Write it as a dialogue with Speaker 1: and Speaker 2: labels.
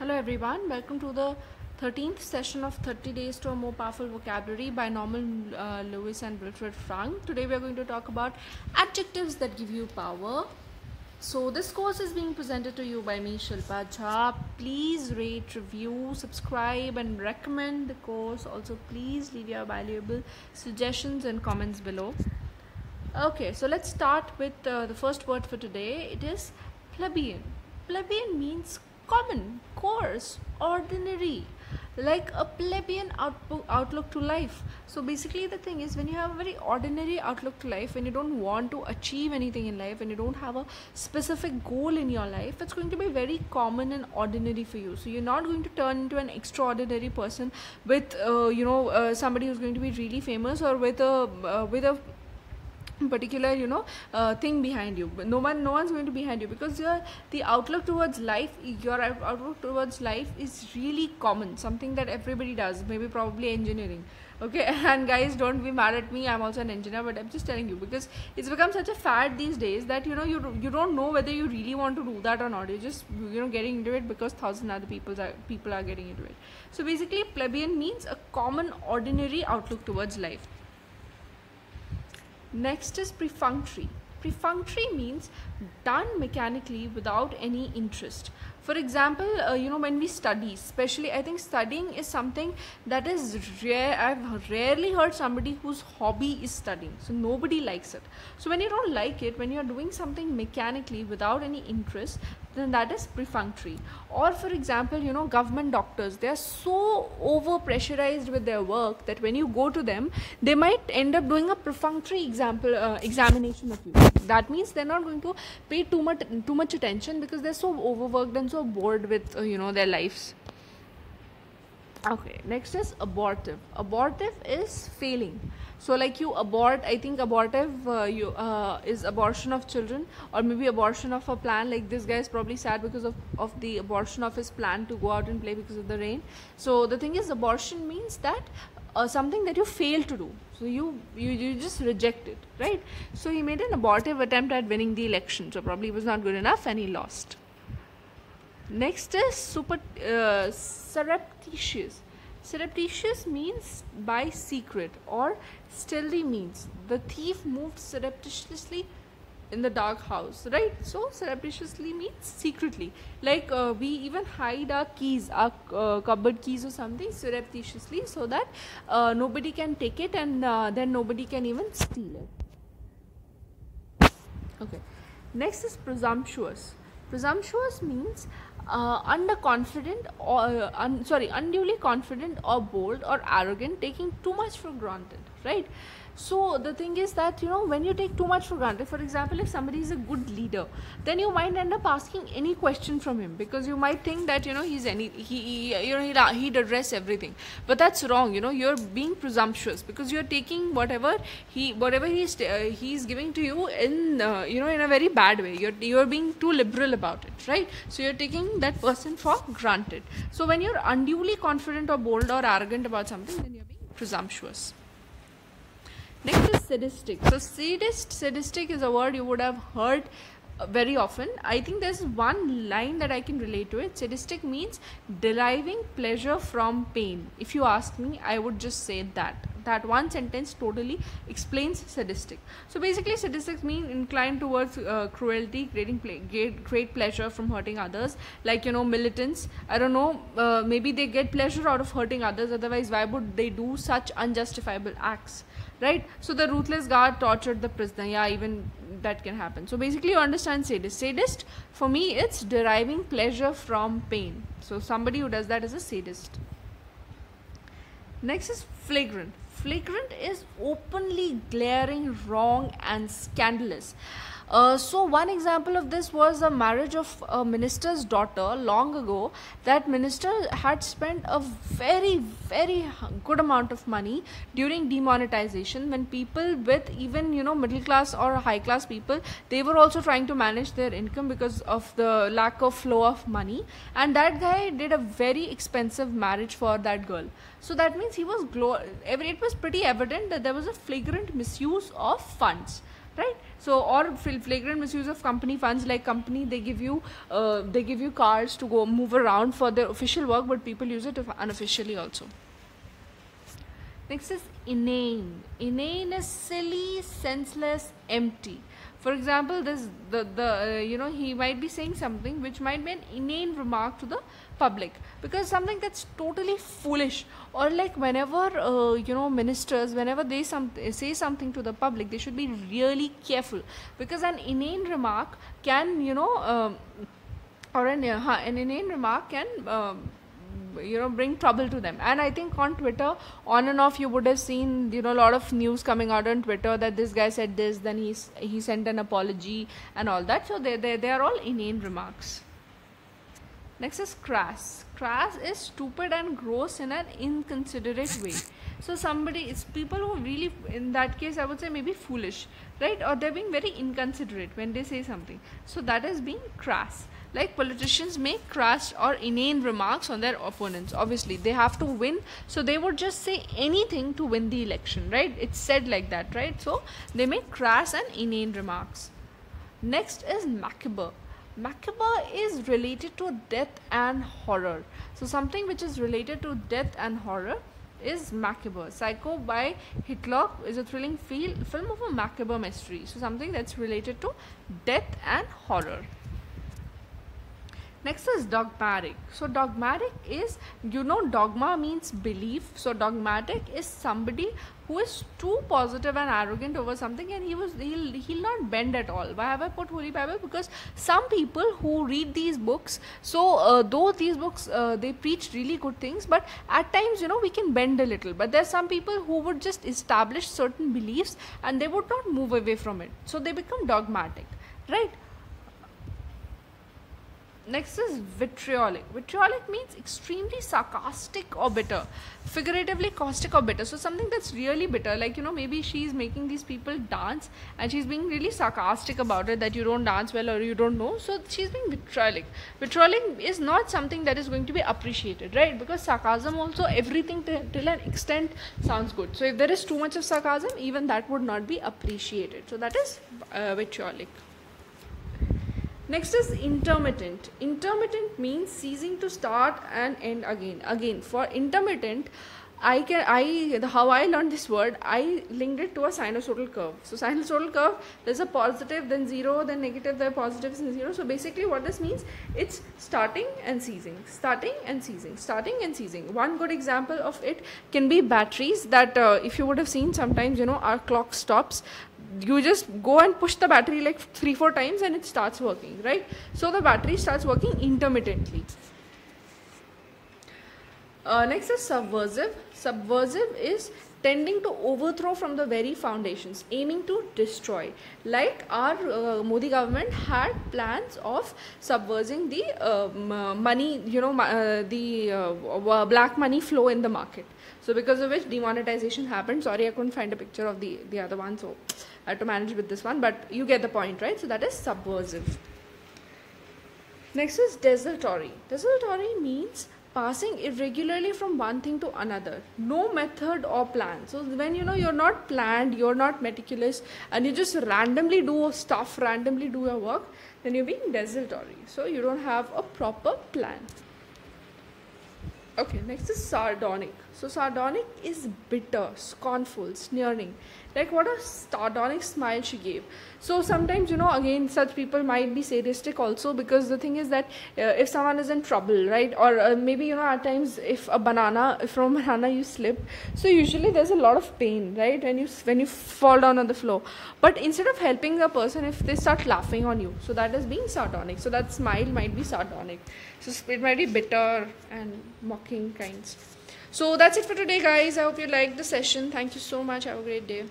Speaker 1: Hello everyone, welcome to the 13th session of 30 Days to a More Powerful Vocabulary by Norman Lewis and Wilfred Frank. Today we are going to talk about adjectives that give you power. So this course is being presented to you by me, Shilpa Jha. Please rate, review, subscribe and recommend the course. Also please leave your valuable suggestions and comments below. Okay, so let's start with the first word for today. It is plebeian. Plebeian means common, coarse, ordinary, like a plebeian outlook to life. So basically the thing is, when you have a very ordinary outlook to life, when you don't want to achieve anything in life, when you don't have a specific goal in your life, it's going to be very common and ordinary for you. So you're not going to turn into an extraordinary person with somebody who's going to be really famous, or with a particular thing behind you. But no one's going to be behind you, because the outlook towards life, your outlook towards life is really common, something that everybody does, maybe probably engineering. Okay, and guys, don't be mad at me, I'm also an engineer, but I'm just telling you, because it's become such a fad these days that you don't know whether you really want to do that or not. You're just getting into it because 1,000 other people are getting into it. So basically plebeian means a common, ordinary outlook towards life. Next is perfunctory. Perfunctory means done mechanically without any interest. For example, when we study, especially, I think studying is something that is rare. I've rarely heard somebody whose hobby is studying. So nobody likes it. So when you don't like it, when you're doing something mechanically without any interest, then that is perfunctory. Or for example, government doctors, they are so over pressurized with their work that when you go to them, they might end up doing a perfunctory examination of you. That means they're not going to pay too much attention, because they're so overworked and so bored with their lives. Okay, next is abortive. Abortive is failing. So like you abort, I think abortive is abortion of children, or maybe abortion of a plan. Like this guy is probably sad because of the abortion of his plan to go out and play because of the rain. So the thing is, abortion means that something that you fail to do. So you just reject it, right? So he made an abortive attempt at winning the election. So probably it was not good enough and he lost. Next is surreptitious. Surreptitious means by secret, or stealthy means the thief moved surreptitiously in the dark house, right? So surreptitiously means secretly, like we even hide our keys, our cupboard keys or something, surreptitiously, so that nobody can take it, and then nobody can even steal it. Okay, next is presumptuous. Presumptuous means underconfident, or unduly confident or bold or arrogant, taking too much for granted, right? So the thing is that when you take too much for granted, for example, if somebody is a good leader, then you might end up asking any question from him, because you might think that he'd address everything. But that's wrong. You're being presumptuous, because you're taking whatever he's giving to you in in a very bad way. You're being too liberal about it, right? So you're taking that person for granted. So when you're unduly confident or bold or arrogant about something, then you're being presumptuous. Next is sadistic. So sadistic is a word you would have heard very often. I think there's one line that I can relate to it. Sadistic means deriving pleasure from pain. If you ask me, I would just say that one sentence totally explains sadistic. So basically sadistic means inclined towards cruelty, great pleasure from hurting others, like militants. I don't know, maybe they get pleasure out of hurting others, otherwise why would they do such unjustifiable acts, right? So the ruthless guard tortured the prisoner. Yeah, even that can happen. So basically you understand sadist. Sadist, for me, it's deriving pleasure from pain. So somebody who does that is a sadist. Next is flagrant. Flagrant is openly glaring, wrong and scandalous. So one example of this was a marriage of a minister's daughter long ago. That minister had spent a very, very good amount of money during demonetization, when people with even middle class or high class people, they were also trying to manage their income because of the lack of flow of money, and that guy did a very expensive marriage for that girl. So that means it was pretty evident that there was a flagrant misuse of funds. right? So, or flagrant misuse of company funds, like company, they give you cars to go move around for their official work, but people use it unofficially also. Next is inane. Inane is silly, senseless, empty. For example, he might be saying something which might be an inane remark to the public, because something that's totally foolish, or like whenever ministers, whenever they say something to the public, they should be really careful, because an inane remark can an inane remark can bring trouble to them. And I think on Twitter, on and off, you would have seen a lot of news coming out on Twitter that this guy said this, then he sent an apology and all that. So they are all inane remarks. Next is crass. Crass is stupid and gross in an inconsiderate way. So it's people who really, in that case, I would say maybe foolish, right? Or they're being very inconsiderate when they say something. So that is being crass. Like politicians make crass or inane remarks on their opponents. Obviously, they have to win, so they would just say anything to win the election, right? It's said like that, right? So they make crass and inane remarks. Next is macabre. Macabre is related to death and horror. So something which is related to death and horror is macabre. Psycho by Hitchcock is a thrilling film of a macabre mystery. So something that's related to death and horror. Next is dogmatic. So dogmatic is, dogma means belief. So dogmatic is somebody who is too positive and arrogant over something, and he'll not bend at all. Why have I put Holy Bible? Because some people who read these books, so though these books they preach really good things, but at times we can bend a little. But there's some people who would just establish certain beliefs and they would not move away from it. So they become dogmatic, right? Next is vitriolic. Vitriolic means extremely sarcastic or bitter, figuratively caustic or bitter. So something that's really bitter, like maybe she's making these people dance and she's being really sarcastic about it, that you don't dance well or you don't know. So she's being vitriolic. Vitriolic is not something that is going to be appreciated, right? Because sarcasm also, everything till an extent sounds good. So if there is too much of sarcasm, even that would not be appreciated. So that is vitriolic. Next is intermittent. Intermittent means ceasing to start and end again. Again, for intermittent, how I learned this word, I linked it to a sinusoidal curve. So sinusoidal curve, there's a positive, then zero, then negative, then positives and zero. So basically what this means, it's starting and ceasing, starting and ceasing, starting and ceasing. One good example of it can be batteries, that if you would have seen sometimes, our clock stops. You just go and push the battery like 3-4 times and it starts working, right? So the battery starts working intermittently. Next is subversive. Subversive is tending to overthrow from the very foundations, aiming to destroy. Like our Modi government had plans of subversing the money, the black money flow in the market. So because of which demonetization happened. Sorry, I couldn't find a picture of the other one, so I had to manage with this one, but you get the point, right? So that is subversive. Next is desultory. Desultory means passing irregularly from one thing to another. No method or plan. So when you're not planned, you're not meticulous, and you just randomly do stuff, randomly do your work, then you're being desultory. So you don't have a proper plan. Okay, next is sardonic. So sardonic is bitter, scornful, sneering. Like what a sardonic smile she gave. So sometimes, again, such people might be sadistic also, because the thing is that if someone is in trouble, right? Or maybe, at times if from a banana you slip, so usually there's a lot of pain, right? When you fall down on the floor. But instead of helping the person, if they start laughing on you, so that is being sardonic. So that smile might be sardonic. So it might be bitter and mocking kinds. So that's it for today, guys. I hope you liked the session. Thank you so much. Have a great day.